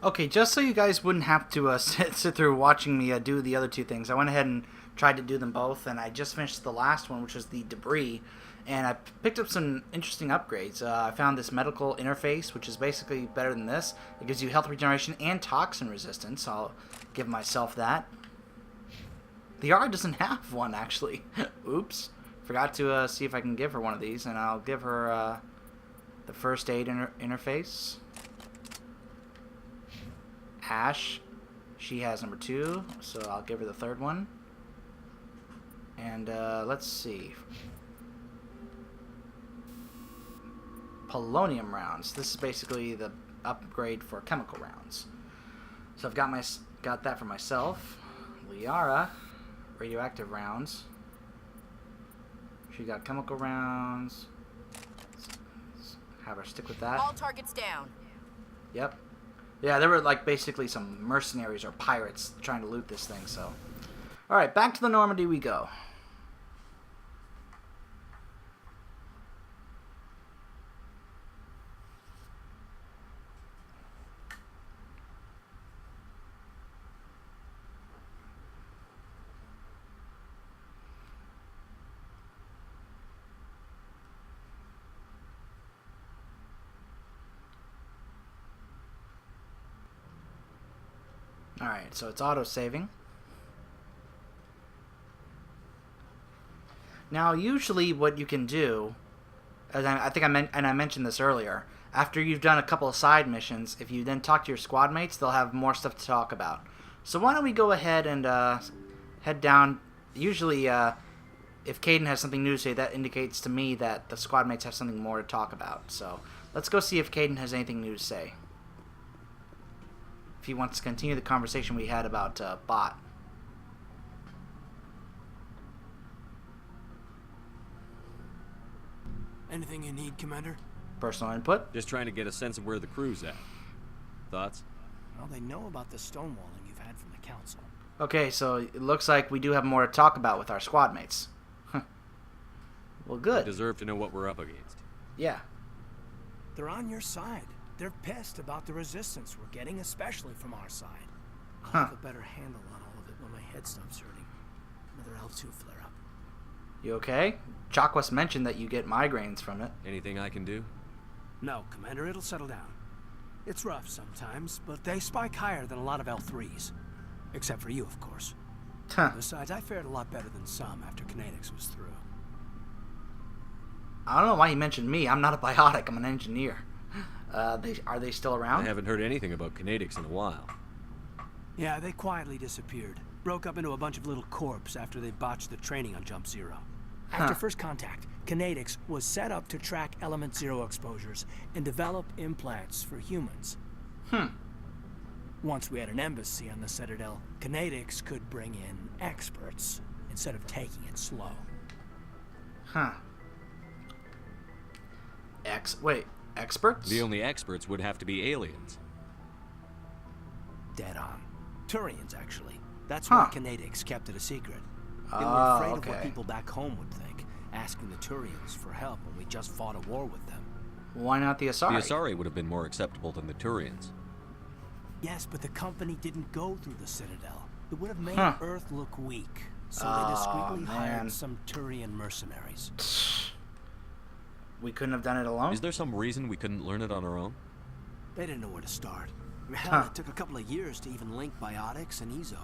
Okay, just so you guys wouldn't have to sit through watching me do the other two things, I went ahead and tried to do them both, and I just finished the last one, which was the debris, and I picked up some interesting upgrades. I found this medical interface, which is basically better than this. It gives you health regeneration and toxin resistance, so I'll give myself that. The Yara doesn't have one, actually. Oops. Forgot to see if I can give her one of these, and I'll give her the first aid interface. Ash, she has number 2, so I'll give her the third one. And let's see. Polonium rounds. This is basically the upgrade for chemical rounds. So I've got that for myself. Liara, radioactive rounds. She got chemical rounds. Let's have her stick with that. All targets down. Yep. Yeah, there were like basically some mercenaries or pirates trying to loot this thing, so. Alright, back to the Normandy we go. Alright, so it's auto-saving. Now, usually what you can do, as I think I mentioned this earlier, after you've done a couple of side missions, if you then talk to your squad mates, they'll have more stuff to talk about. So why don't we go ahead and head down. Usually, if Kaidan has something new to say, that indicates to me that the squad mates have something more to talk about. So let's go see if Kaidan has anything new to say. If he wants to continue the conversation we had about Bot. Anything you need, Commander? Personal input. Just trying to get a sense of where the crew's at. Thoughts? Well, they know about the stonewalling you've had from the Council. Okay, so it looks like we do have more to talk about with our squad mates. Well, good. They deserve to know what we're up against. Yeah. They're on your side. They're pissed about the resistance we're getting, especially from our side. I'll have a better handle on all of it when my head stops hurting. Another L2 flare-up. You okay? Chakwas mentioned that you get migraines from it. Anything I can do? No, Commander, it'll settle down. It's rough sometimes, but they spike higher than a lot of L3s. Except for you, of course. Besides, I fared a lot better than some after Kinetics was through. I don't know why he mentioned me. I'm not a biotic. I'm an engineer. Are they still around? I haven't heard anything about Kinetics in a while. Yeah, they quietly disappeared. Broke up into a bunch of little corps after they botched the training on Jump Zero. After first contact, Kinetics was set up to track Element Zero exposures and develop implants for humans. Once we had an embassy on the Citadel, Kinetics could bring in experts instead of taking it slow. Wait, experts? The only experts would have to be aliens. Dead on. Turians, actually. That's why Kinetics kept it a secret. They were afraid of what people back home would think, asking the Turians for help when we just fought a war with them. Why not the Asari? The Asari would have been more acceptable than the Turians. Yes, but the company didn't go through the Citadel. It would have made Earth look weak, so they discreetly hired some Turian mercenaries. We couldn't have done it alone? Is there some reason we couldn't learn it on our own? They didn't know where to start. Hell, it took a couple of years to even link Biotics and Ezo.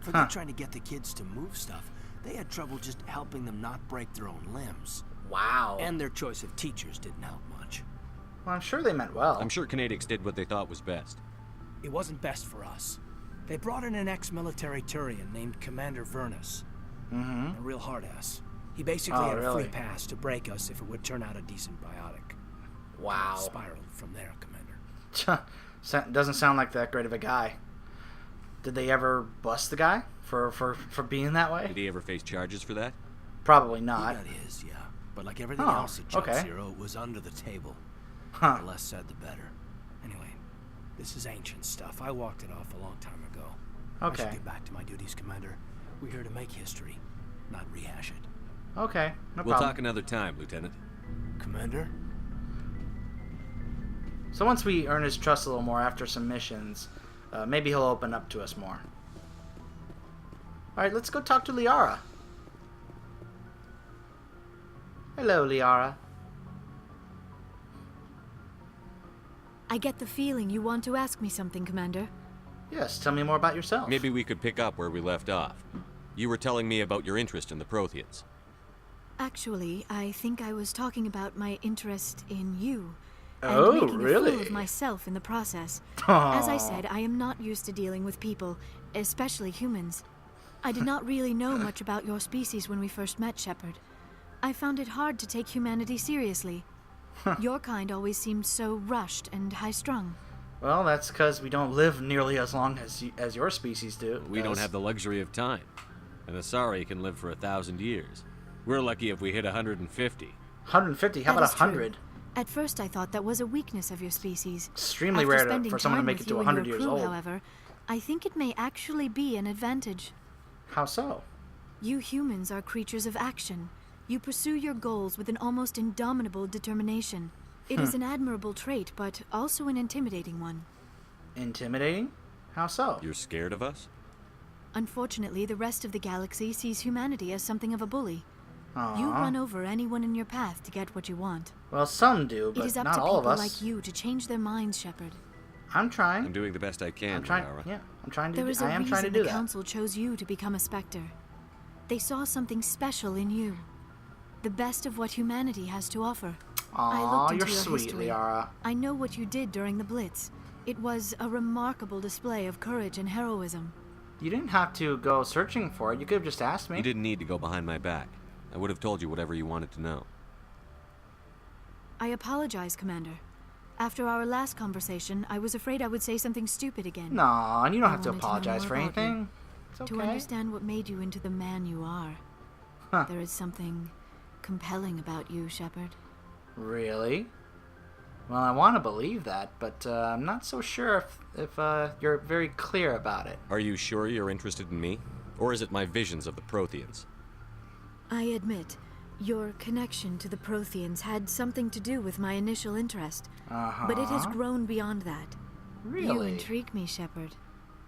Forget trying to get the kids to move stuff. They had trouble just helping them not break their own limbs. Wow. And their choice of teachers didn't help much. Well, I'm sure they meant well. I'm sure Kinetics did what they thought was best. It wasn't best for us. They brought in an ex-military Turian named Commander Vernus. A real hard-ass. He basically had a free pass to break us if it would turn out a decent biotic. Wow. Spiraled from there, Commander. Doesn't sound like that great of a guy. Did they ever bust the guy for being that way? Did he ever face charges for that? Probably not. He got his, yeah. But like everything else at Jump Zero, it was under the table. The less said, the better. Anyway, this is ancient stuff. I walked it off a long time ago. Okay. I should get back to my duties, Commander. We're here to make history, not rehash it. Okay, no We'll problem. talk another time, Lieutenant. Commander? So once we earn his trust a little more after some missions, maybe he'll open up to us more. Alright, let's go talk to Liara. Hello, Liara. I get the feeling you want to ask me something, Commander. Yes, tell me more about yourself. Maybe we could pick up where we left off. You were telling me about your interest in the Protheans. Actually, I think I was talking about my interest in you. Oh, and making really? a fool of myself in the process. Aw. As I said, I am not used to dealing with people, especially humans. I did not really know much about your species when we first met, Shepard. I found it hard to take humanity seriously. Your kind always seemed so rushed and high-strung. Well, that's because we don't live nearly as long as your species do. We don't have the luxury of time. An Asari can live for 1,000 years. We're lucky if we hit 150. 150? How That about is true. 100? At first, I thought that was a weakness of your species. Extremely After rare spending for someone to time make with it to you and 100 your years crew, old. However, I think it may actually be an advantage. How so? You humans are creatures of action. You pursue your goals with an almost indomitable determination. It is an admirable trait, but also an intimidating one. Intimidating? How so? You're scared of us? Unfortunately, the rest of the galaxy sees humanity as something of a bully. Aww. You run over anyone in your path to get what you want. Well, some do, It but is up not to all of people us. like you to change their minds, Shepard. I'm trying. I'm doing the best I can, I'm trying. Liara. Yeah, I'm trying to. There is a I am trying to reason do the that. Council chose you to become a Spectre. They saw something special in you. The best of what humanity has to offer. I Aw, looked into you're your sweet, history. Liara. I know what you did during the Blitz. It was a remarkable display of courage and heroism. You didn't have to go searching for it. You could have just asked me. You didn't need to go behind my back. I would have told you whatever you wanted to know. I apologize, Commander. After our last conversation, I was afraid I would say something stupid again. No, and you don't I have to wanted to know apologize more for about you. anything. It's okay. To understand what made you into the man you are. Huh. There is something compelling about you, Shepard. Really? Well, I want to believe that, but I'm not so sure if you're very clear about it. Are you sure you're interested in me? Or is it my visions of the Protheans? I admit, your connection to the Protheans had something to do with my initial interest. Uh-huh. But it has grown beyond that. You Really? intrigue me, Shepard.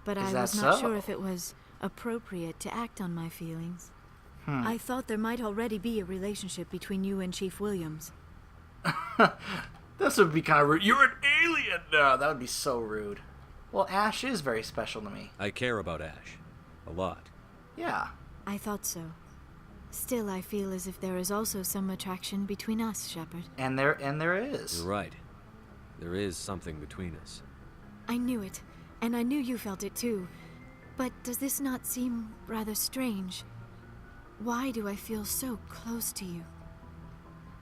But Is I that was not so? sure if it was appropriate to act on my feelings. Hmm. I thought there might already be a relationship between you and Chief Williams. This would be kind of rude. You're an alien! No, that would be so rude. Well, Ash is very special to me. I care about Ash. A lot. Yeah. I thought so. Still, I feel as if there is also some attraction between us, Shepard. And there is. You're right. There is something between us. I knew it, and I knew you felt it too. But does this not seem rather strange? Why do I feel so close to you?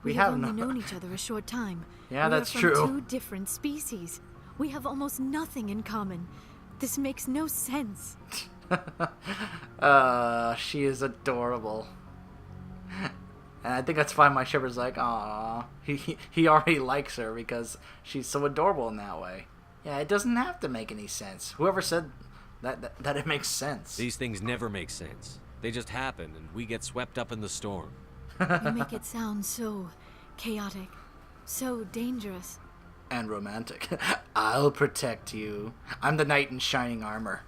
We have have only no- known each other a short time. Yeah, we that's are from true. two different species. We have almost nothing in common. This makes no sense. She is adorable. And I think that's why my Shepard's like, aw. He already likes her because she's so adorable in that way. Yeah, it doesn't have to make any sense. Whoever said that it makes sense. These things never make sense. They just happen, and we get swept up in the storm. You make it sound so chaotic, so dangerous. And romantic. I'll protect you. I'm the knight in shining armor.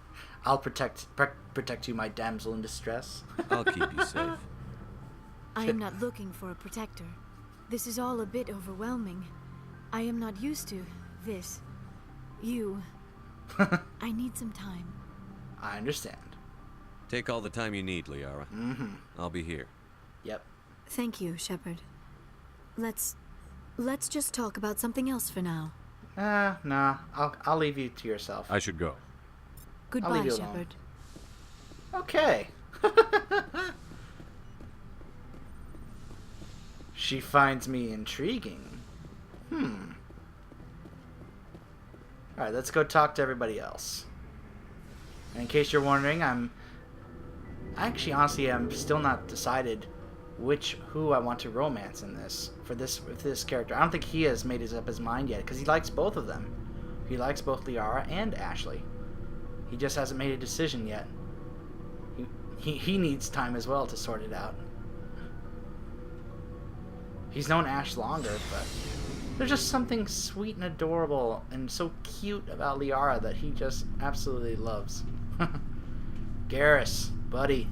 I'll protect you, my damsel in distress. I'll keep you safe. I am not looking for a protector. This is all a bit overwhelming. I am not used to this. You. I need some time. I understand. Take all the time you need, Liara. Mm-hmm. I'll be here. Yep. Thank you, Shepard. Let's just talk about something else for now. Nah. I'll leave you to yourself. I should go. Goodbye, leave you alone. Shepard. Okay. She finds me intriguing. Alright, let's go talk to everybody else. And in case you're wondering, I'm still not decided who I want to romance in this for this character. I don't think he has made up his mind yet because he likes both of them. He likes both Liara and Ashley. He just hasn't made a decision yet. He needs time as well to sort it out. He's known Ash longer, but There's just something sweet and adorable and so cute about Liara that he just absolutely loves. Garrus, buddy.